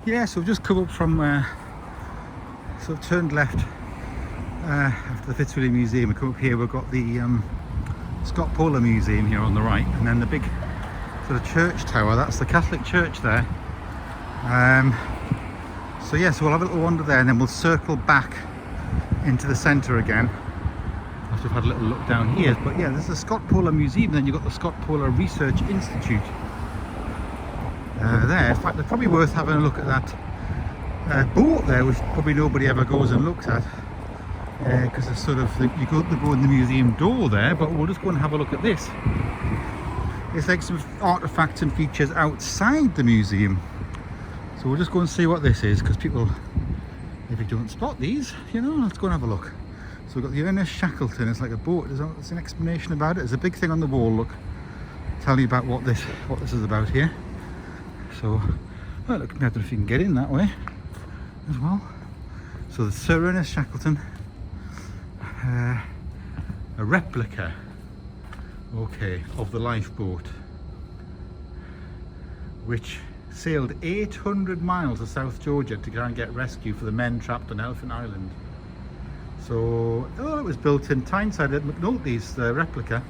Yeah, so we've just come up from, so I've turned left after the Fitzwilliam Museum. We come up here, we've got the Scott Polar Museum here on the right, and then the big sort of church tower, that's the Catholic church there. So yeah, so we'll have a little wander there and then we'll circle back into the centre again after we've had a little look down here. But yeah, there's the Scott Polar Museum, then you've got the Scott Polar Research Institute there. In fact, it's probably worth having a look at that boat there, which probably nobody ever goes and looks at, because it's sort of, you go in the museum door there, but we'll just go and have a look at this. It's like some artefacts and features outside the museum. So we'll just go and see what this is, because people, if you don't spot these, you know, let's go and have a look. So we've got the Ernest Shackleton. It's like a boat. There's an explanation about it. There's a big thing on the wall, look, telling you about what this is about here. So, well, look, I don't know if you can get in that way as well. So the Sir Ernest Shackleton, a replica, okay, of the lifeboat, which sailed 800 miles to South Georgia to try and get rescue for the men trapped on Elephant Island. So, oh, it was built in Tyneside at McNulty's, the replica.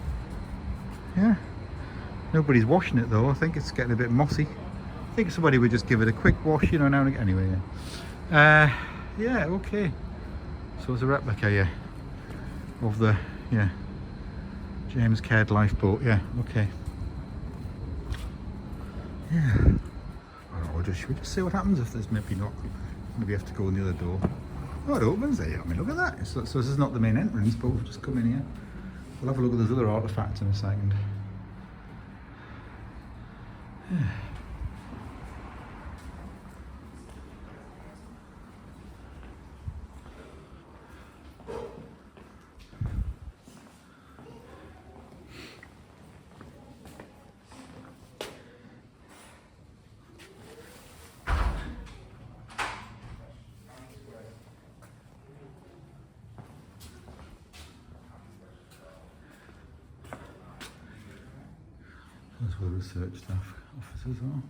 Yeah, nobody's washing it though. I think it's getting a bit mossy. I think somebody would just give it a quick wash, you know, now and again. Anyway, yeah. Yeah, okay. So it's a replica, yeah, of the, yeah, James Caird lifeboat. Yeah, okay. Yeah. Should we just see what happens if there's maybe have to go in the other door. Oh, it opens there. I mean, look at that. So this is not the main entrance, but we've just come in here. We'll have a look at those other artefacts in a second. Yeah. That's where the research staff offices are.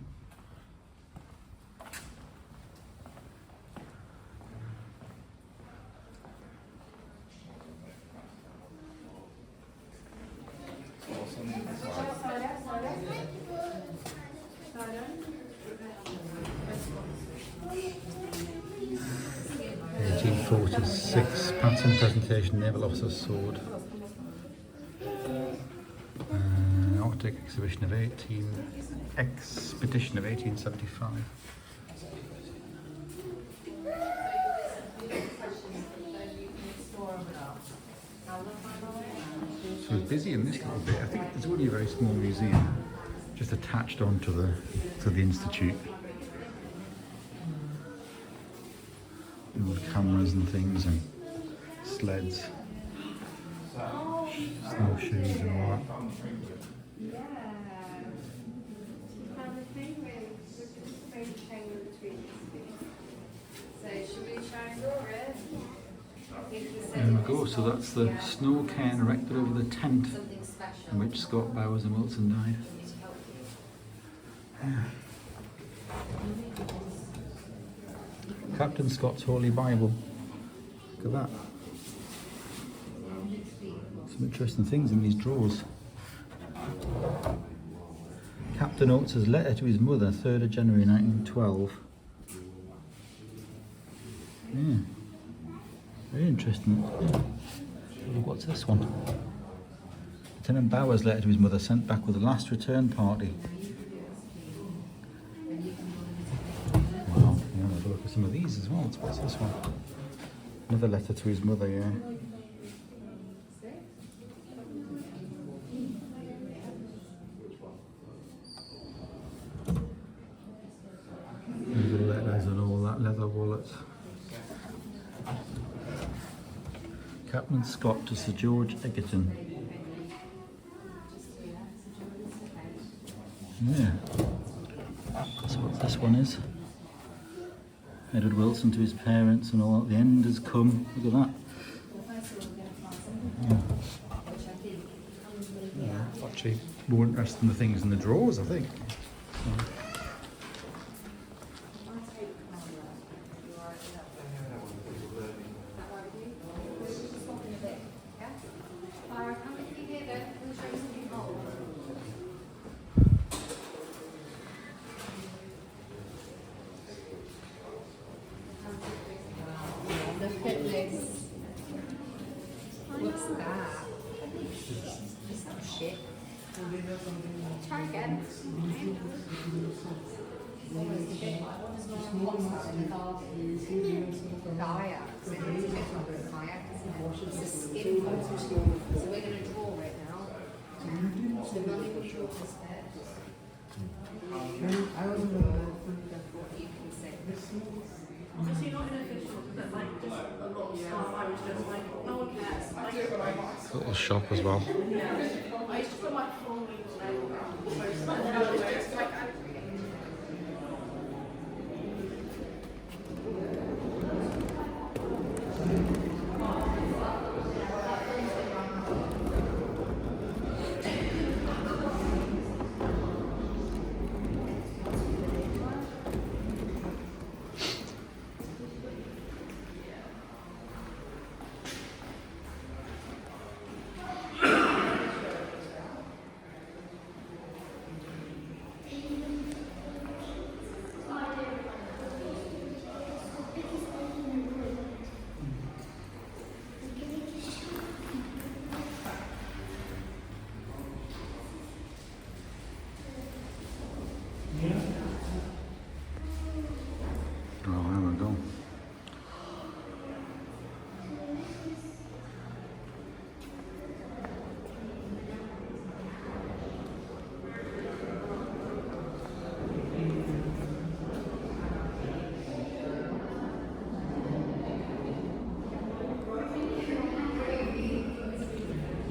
'46 pattern presentation, naval officer's sword. Arctic expedition of 1875. So it's busy in this little bit. I think it's only a very small museum, just attached onto the institute. With cameras and things and sleds, snowshoes and all that. There we go, so that's the snow cairn erected over the tent in which Scott, Bowers and Wilson died. Yeah. Captain Scott's Holy Bible. Look at that. Some interesting things in these drawers. Captain Oates' letter to his mother, 3rd of January 1912. Yeah. Very interesting. What's this one? Lieutenant Bowers' letter to his mother, sent back with the last return party. Wow, yeah, I'll have a look at some of these as well. What's this one? Another letter to his mother, yeah. The letters and all that, leather wallets. Captain Scott to Sir George Egerton. Yeah. That's what this one is. Edward Wilson to his parents and all that. The end has come. Look at that. Yeah. Actually, more interesting the things in the drawers, I think. So. What's that? Is that shit? Try again. Kayak. It's a skin coat. So we're going to draw it now. So we're not even draw this bit. I don't know what you can say. Obviously not inefficient, but like just a lot of stuff. I was just like, no one cares. Little shop as well. I used to put my phone in like, Oh, there we go.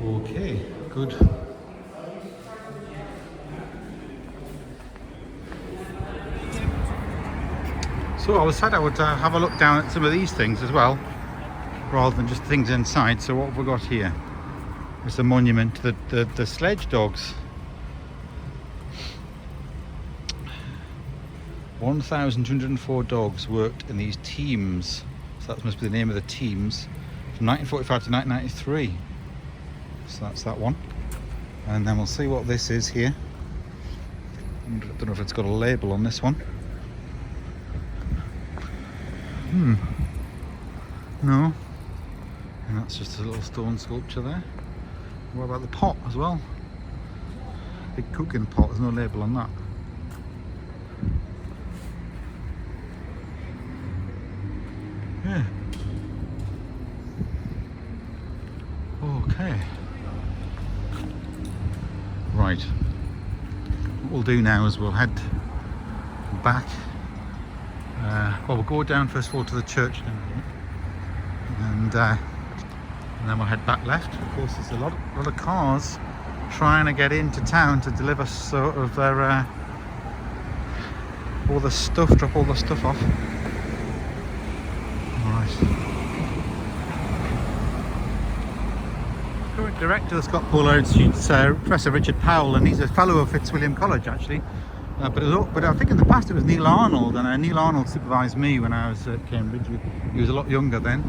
Okay, good. So I was said I would have a look down at some of these things as well, rather than just things inside. So what have we got here? It's a monument to the sledge dogs. 1,204 dogs worked in these teams. So that must be the name of the teams from 1945 to 1993. So that's that one. And then we'll see what this is here. I don't know if it's got a label on this one. No. And that's just a little stone sculpture there. What about the pot as well? Big cooking pot, there's no label on that. Yeah. Okay. Right. What we'll do now is we'll head back. Well, we'll go down first of all to the church down here. And then we'll head back left. Of course, there's a lot of cars trying to get into town to deliver sort of their all the stuff, drop all the stuff off. Right. Current director of the Scott Polar Institute's Professor Richard Powell, and he's a fellow of Fitzwilliam College actually. But I think in the past it was Neil Arnold, and Neil Arnold supervised me when I was at Cambridge. He was a lot younger then.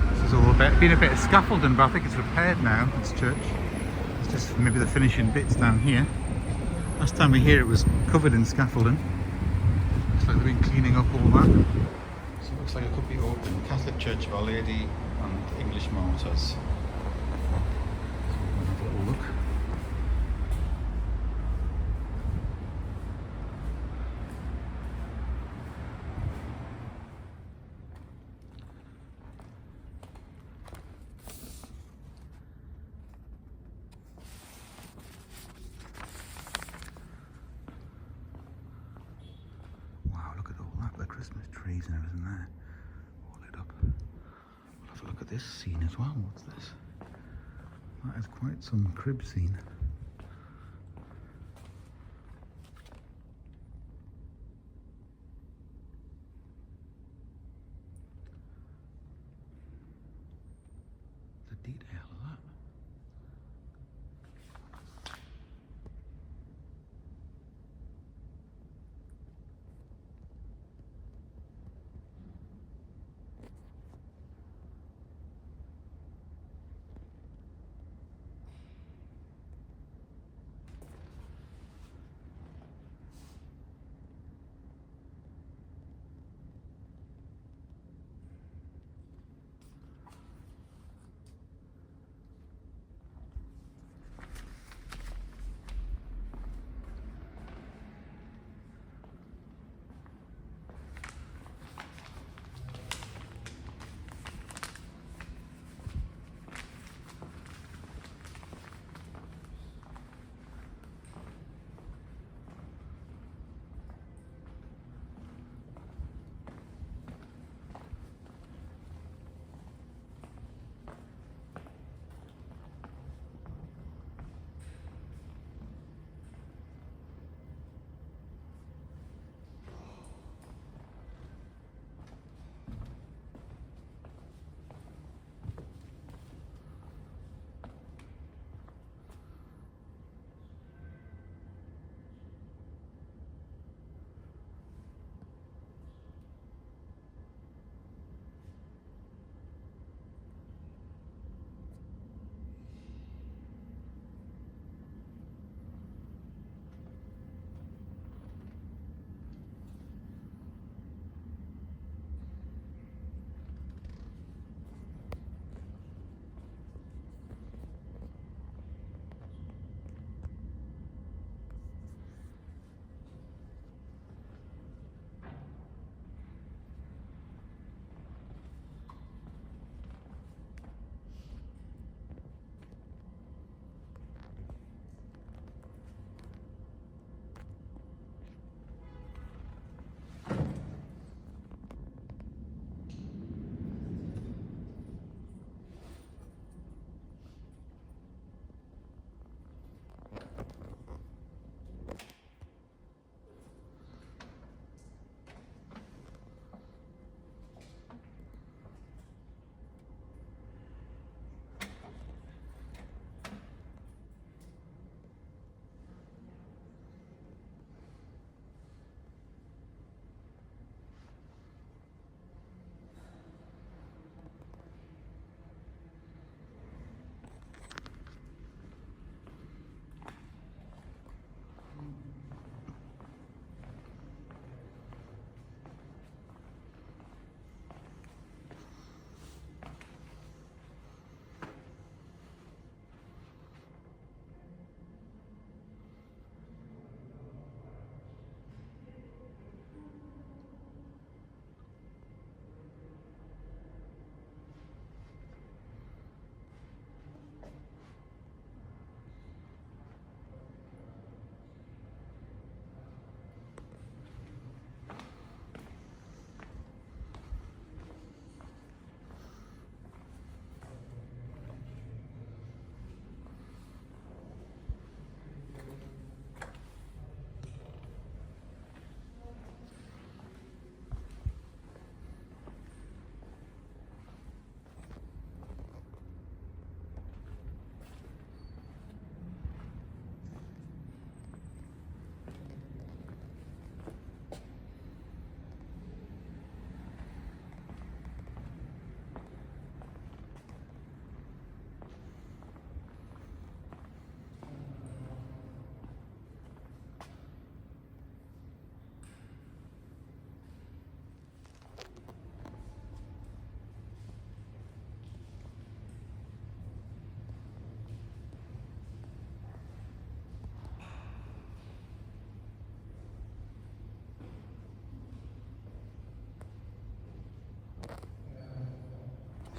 This is all been a bit of scaffolding, but I think it's repaired now, this church. It's just maybe the finishing bits down here. Last time we were here it was covered in scaffolding. Looks like they've been cleaning up all that. So it looks like it could be old Catholic Church of Our Lady and English Martyrs. Look. Wow, look at all that, the Christmas trees and everything there, all lit up. We'll have a look at this scene as well. What's this? That is quite some crib scene. The detail of that.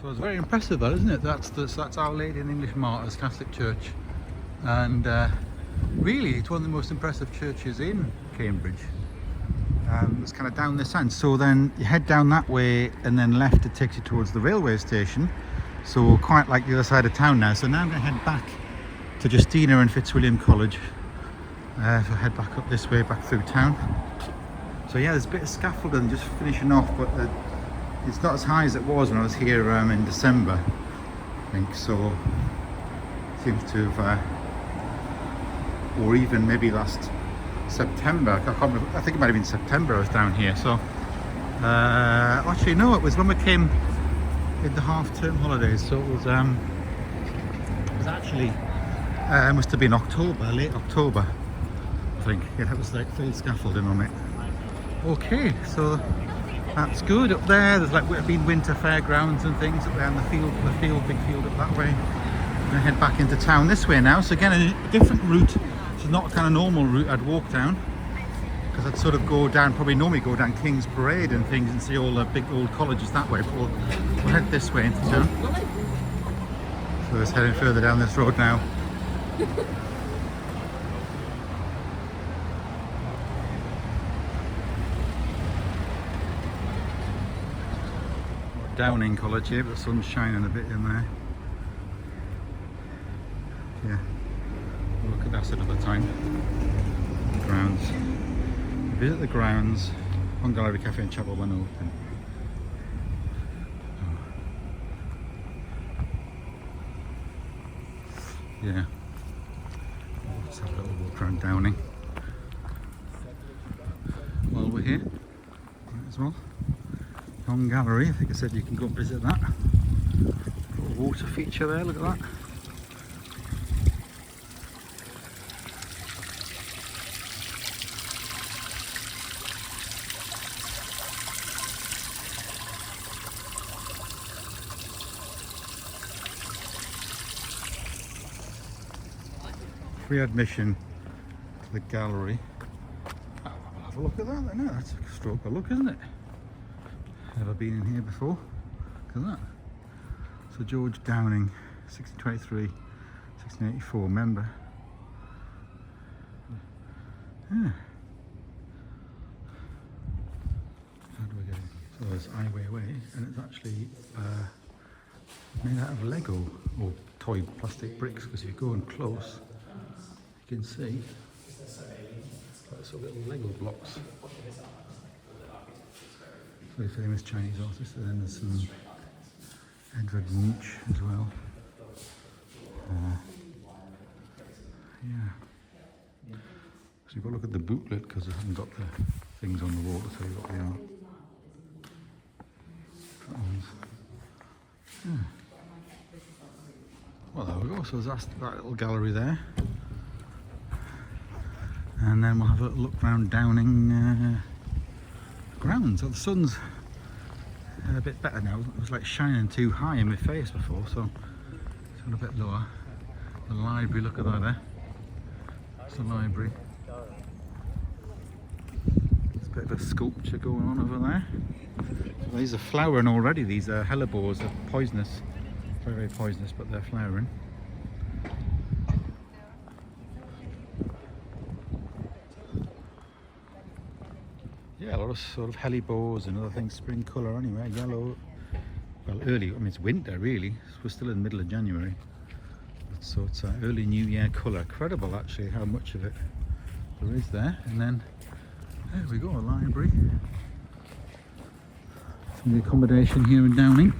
So it's very impressive, that, isn't it? That's Our Lady in English Martyrs Catholic Church, and really it's one of the most impressive churches in Cambridge. It's kind of down this end, so then you head down that way and then left, it takes you towards the railway station, so quite like the other side of town now. So now I'm going to head back to Justina and Fitzwilliam College, so head back up this way, back through town. So yeah, there's a bit of scaffolding just finishing off, but it's not as high as it was when I was here in December, I think. So seems to have, or even maybe last September, I can't remember, I think it might have been September I was down here. So actually no, it was when we came in the half-term holidays, so it was actually must have been October, late October, I think. Yeah, that was like full scaffolding on it. Okay, so that's good. Up there, there's like been winter fairgrounds and things up there in the field, big field up that way. I'm gonna head back into town this way now. So again, a different route. It's not a kind of normal route I'd walk down, because I'd sort of probably normally go down King's Parade and things and see all the big old colleges that way. But we'll head this way into town. So it's heading further down this road now. Downing College here, but the sun's shining a bit in there. Yeah, we'll look at that another time. Grounds. Visit the grounds. One Gallery Cafe and Chapel when open. Oh. Yeah. Let's have a little walk around Downing while we're here. Might as well. Long Gallery, I think I said you can go and visit that. Little water feature there, look at that. Free admission to the gallery. Oh, we'll have a look at that then. No, that's a stroke of luck, isn't it? Never been in here before. Look at that. So George Downing, 1623, 1684, member. Yeah. How do I get in? So there's Ai Weiwei, and it's actually made out of Lego or toy plastic bricks, because if you go in close, you can see like sort of little Lego blocks. Very famous Chinese artist, and then there's some Edvard Munch as well. Yeah. So you've got to look at the booklet, because I haven't got the things on the wall to tell you what they are. Yeah. Well, there we go. So there's that little gallery there. And then we'll have a look around Downing grounds. So the sun's a bit better now. It was like shining too high in my face before, so it's gone a bit lower. The library, look at that there. It's the library. There's a bit of a sculpture going on over there. So these are flowering already. These are hellebores, are poisonous. Very, very poisonous, but they're flowering. Yeah, a lot of sort of hellebores and other things, spring colour anyway, yellow. Well, early, I mean it's winter really, we're still in the middle of January. So it's an early New Year colour. Incredible actually how much of it there is there. And then, there we go, a library. Some of the accommodation here in Downing.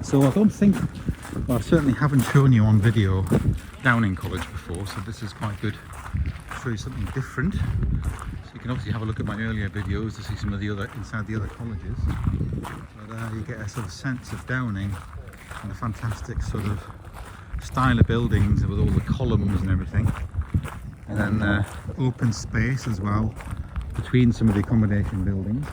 So I don't think, well, I certainly haven't shown you on video Downing College before, so this is quite good to show you something different. So you can obviously have a look at my earlier videos to see some of the other, inside the other colleges. But you get a sort of sense of Downing and a fantastic sort of style of buildings with all the columns and everything. And then open space as well between some of the accommodation buildings.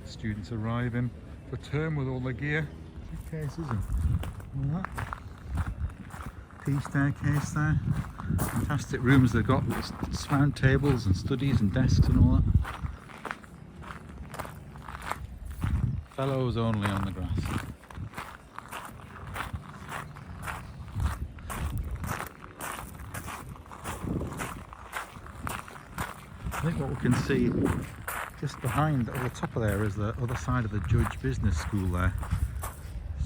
Students arriving for term with all their gear, suitcases and all that. Tea staircase there. Fantastic rooms they've got, with round tables and studies and desks and all that. Fellows only on the grass. I think what we can see just behind, at the top of there, is the other side of the Judge Business School there.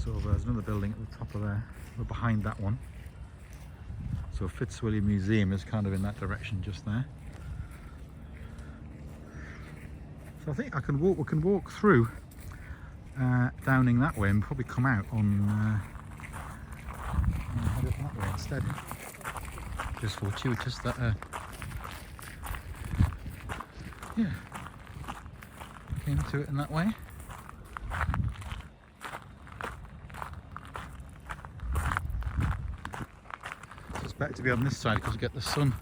So there's another building at the top of there, or behind that one. So Fitzwilliam Museum is kind of in that direction just there. So I think we can walk through Downing that way and probably come out on head up that way instead. Just fortuitous that yeah, came to it in that way. It's better to be on this side because you get the sun.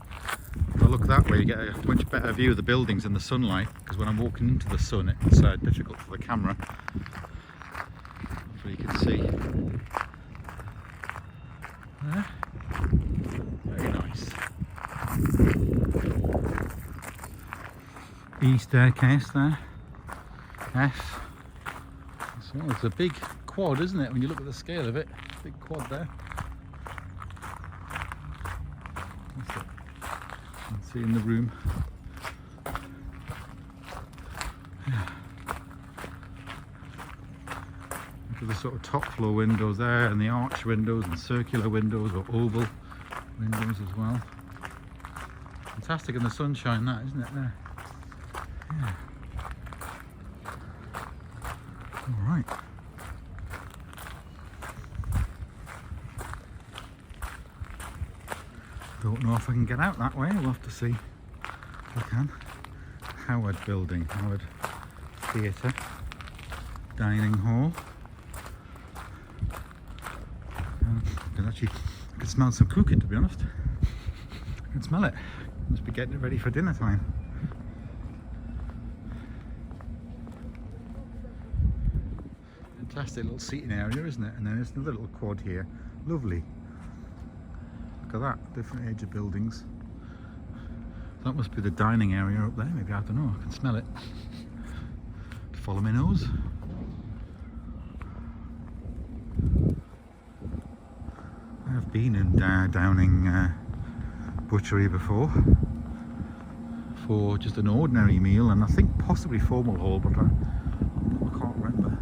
If I look that way, you get a much better view of the buildings in the sunlight, because when I'm walking into the sun it's difficult for the camera. Hopefully you can see. There. Very nice. E staircase there. F. So it's a big quad, isn't it, when you look at the scale of it? Big quad there. That's it. You can see in the room. Yeah. Look at the sort of top floor windows there, and the arch windows and circular windows or oval windows as well. Fantastic in the sunshine, that, isn't it, there? Yeah. All right. Don't know if I can get out that way. We'll have to see if I can. Howard Building, Howard Theatre, dining hall. I can smell some cooking, to be honest. I can smell it. Must be getting it ready for dinner time. Fantastic little seating area, isn't it? And then there's another little quad here. Lovely. Look at that, different age of buildings. That must be the dining area up there, maybe, I don't know, I can smell it. Follow my nose. I've been in Downing butchery before for just an ordinary meal, and I think possibly formal hall, but I can't remember.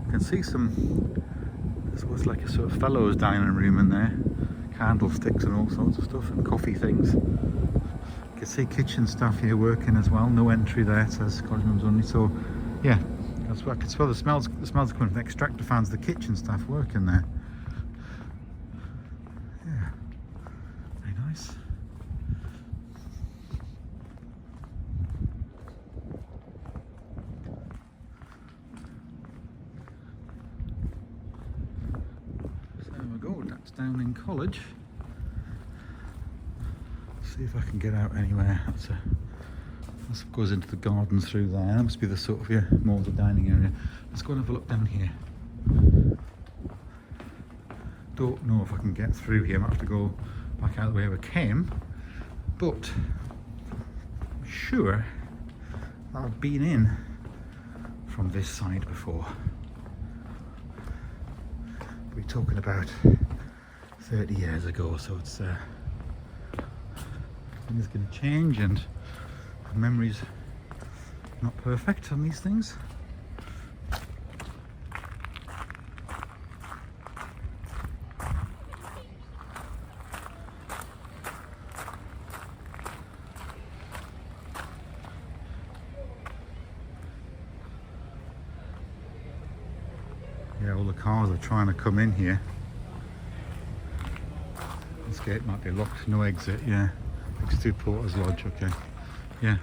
I can see there's what's like a sort of fellows dining room in there, candlesticks and all sorts of stuff, and coffee things. You can see kitchen staff here working as well. No entry there, it says Cosmos only. So yeah, that's what I can smell. The smells coming from the extractor fans. The kitchen staff working there. Yeah, very nice. So there we go. That's Downing College. See if I can get out anywhere. That's goes into the garden through there. That must be the sort of, yeah, more of the dining area. Let's go and have a look down here. Don't know if I can get through here. I might have to go back out the way I came, but I'm sure I've been in from this side before. We're talking about 30 years ago, so it's things can change, and memory's not perfect on these things. Yeah, all the cars are trying to come in here. This gate might be locked, no exit, yeah. Next to Porter's Lodge, okay. Yeah.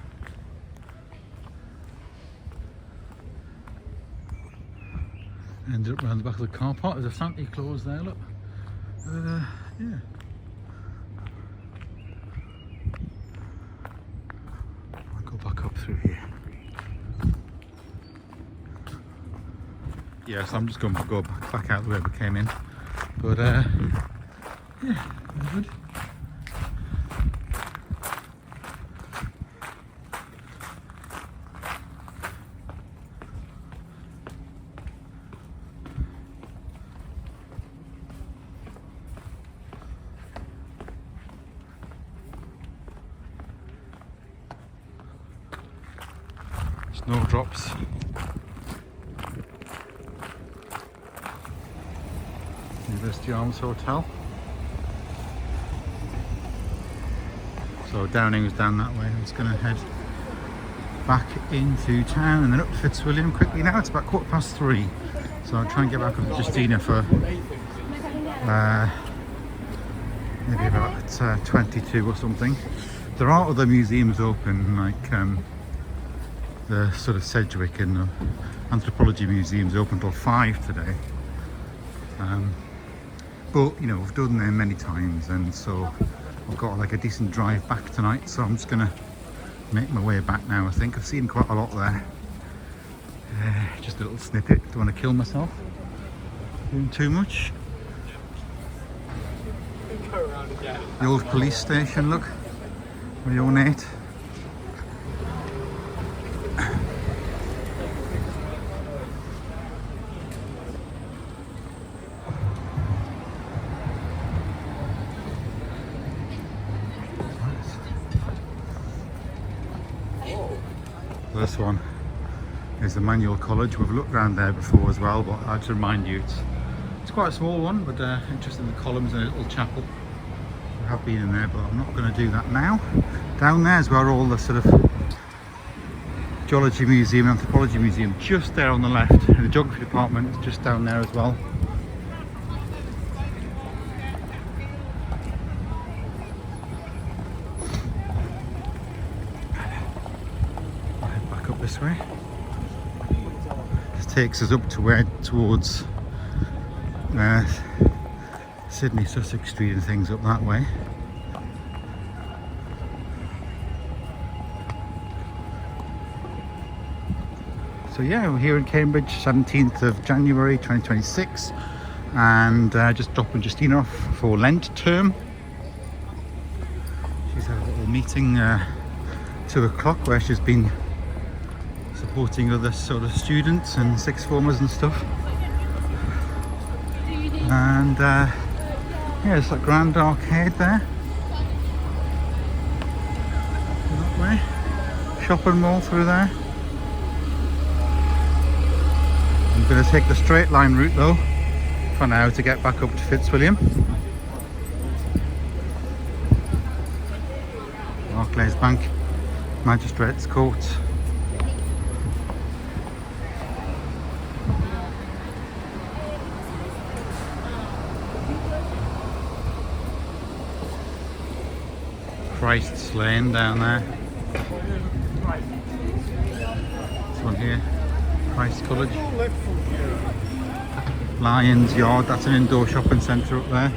Ended up round the back of the car park. There's a Santa Claus there, look. Yeah. I'll go back up through here. Yeah, so I'm just going to go back out the way we came in. But, yeah, very good. Snowdrops. University Arms Hotel. So Downing's down that way. I'm just going to head back into town and then up to Fitzwilliam quickly now. It's about 3:15. So I'll try and get back up to Justina for maybe about 22 or something. There are other museums open, like the sort of Sedgwick and the Anthropology Museum's open till 5 today. But you know, we've done them many times, and so I've got like a decent drive back tonight, so I'm just gonna make my way back now. I think I've seen quite a lot there. Just a little snippet. Don't want to kill myself doing too much. The old police station, look, very ornate. This one is the Manual College. We've looked around there before as well, but I have to remind you it's quite a small one, but interesting, the columns and a little chapel. I have been in there, but I'm not going to do that now. Down there is where all the sort of Geology Museum and Anthropology Museum, just there on the left, and the Geography Department is just down there as well. This way. This takes us up to where towards Sydney, Sussex Street and things up that way. So yeah, we're here in Cambridge, 17th of January 2026, and just dropping Justina off for Lent term. She's had a little meeting 2 o'clock where she's been supporting other sort of students and sixth formers and stuff. And yeah, it's like Grand Arcade there. That way. Shopping mall through there. I'm going to take the straight line route though for now to get back up to Fitzwilliam. Barclays Bank, Magistrates Court. Christ's Lane down there. This one here, Christ College. Lions Yard, that's an indoor shopping centre up there.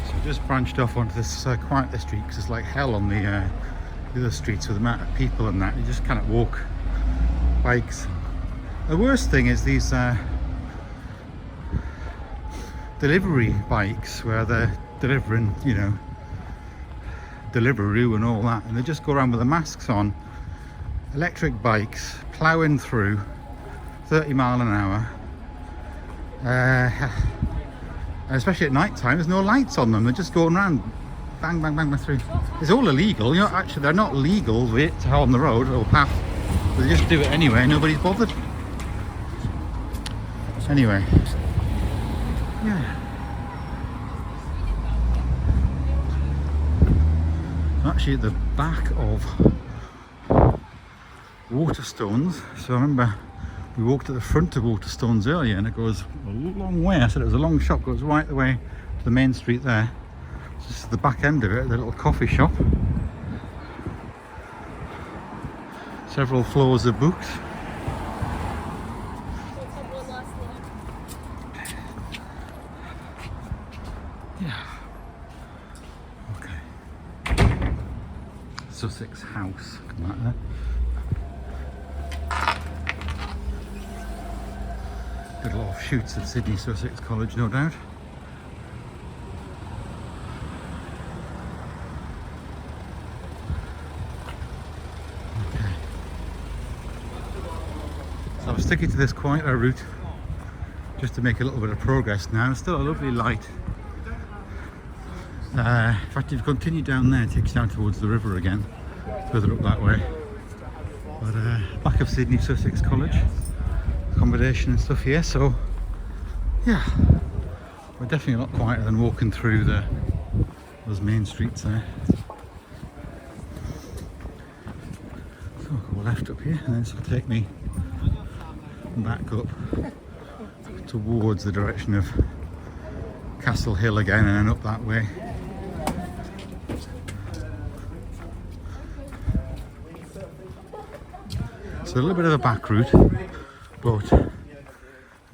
So I just branched off onto this quieter street because it's like hell on the other streets with the amount of people and that. You just cannot walk. Bikes. The worst thing is these delivery bikes where they're delivering, you know, Deliveroo and all that, and they just go around with the masks on. Electric bikes ploughing through 30 mile an hour, especially at night time. There's no lights on them, they're just going around bang bang bang through. It's all illegal, you know. Actually they're not legal on the road or path, but they just do it anyway. Nobody's bothered. Anyway, yeah. I'm actually at the back of Waterstones. So I remember we walked at the front of Waterstones earlier and it goes a long way. I said it was a long shot, goes right the way to the main street there. So this is the back end of it, the little coffee shop. Several floors of books. Yeah. Okay. Sussex House. Come out there. Little offshoots of Sydney Sussex College, no doubt. Okay. So I'm sticking to this quieter route just to make a little bit of progress now. It's still a lovely light. In fact, if you continue down there, it takes you down towards the river again, further up that way. But back of Sydney Sussex College, accommodation and stuff here, so yeah, we're definitely a lot quieter than walking through those main streets there. So I'll go left up here, and then this will take me back up towards the direction of Castle Hill again, and then up that way. So a little bit of a back route, but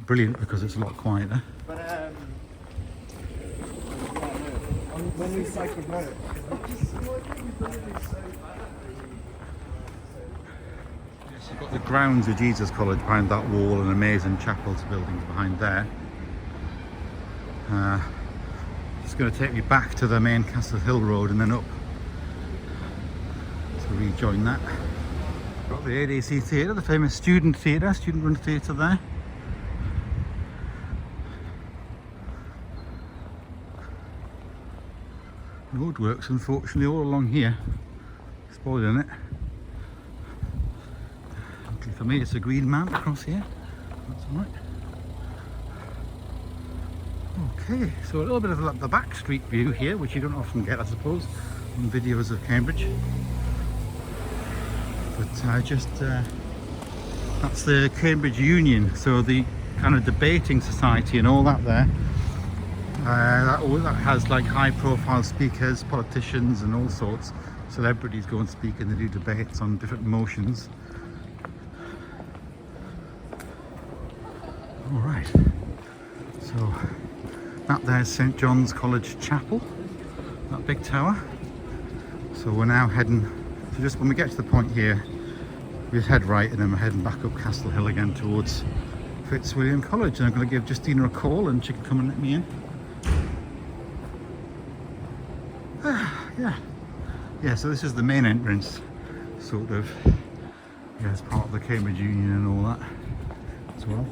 brilliant because it's a lot quieter. When we cycled out. Yes, you've got the grounds of Jesus College behind that wall and amazing chapels buildings behind there. It's going to take me back to the main Castle Hill Road and then up to rejoin that. Got the ADC Theatre, the famous student theatre, student-run theatre there. Roadworks, unfortunately, all along here, spoiling it. Luckily for me, it's a green map across here. That's all right. Okay, so a little bit of the back street view here, which you don't often get, I suppose, in videos of Cambridge. But that's the Cambridge Union, so the kind of debating society and all that there. That has like high profile speakers, politicians and all sorts. Celebrities go and speak and they do debates on different motions. Alright, so that there's St John's College Chapel, that big tower. So we're now heading, so just when we get to the point here, we head right and then we're heading back up Castle Hill again towards Fitzwilliam College. And I'm going to give Justina a call and she can come and let me in. Yeah, so this is the main entrance, sort of, yeah, as part of the Cambridge Union and all that as well.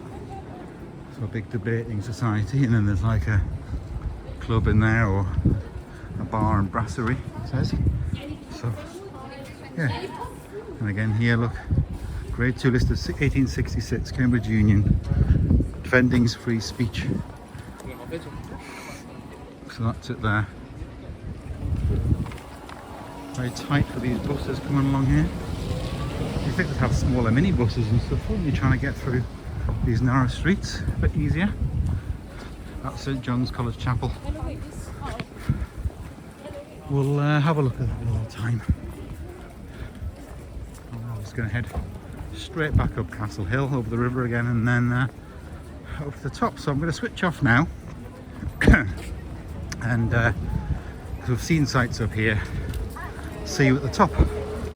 So a big debating society, and then there's like a club in there, or a bar and brasserie, it says. So, yeah. And again here, look, grade 2 list of 1866, Cambridge Union, defending free speech. So that's it there. Very tight for these buses coming along here. You think they'd have smaller mini buses and stuff, wouldn't you, trying to get through these narrow streets a bit easier. That's St John's College Chapel. We'll have a look at that another time. I'm just going to head straight back up Castle Hill, over the river again, and then up to the top. So I'm going to switch off now. And we've seen sights up here. See you at the top.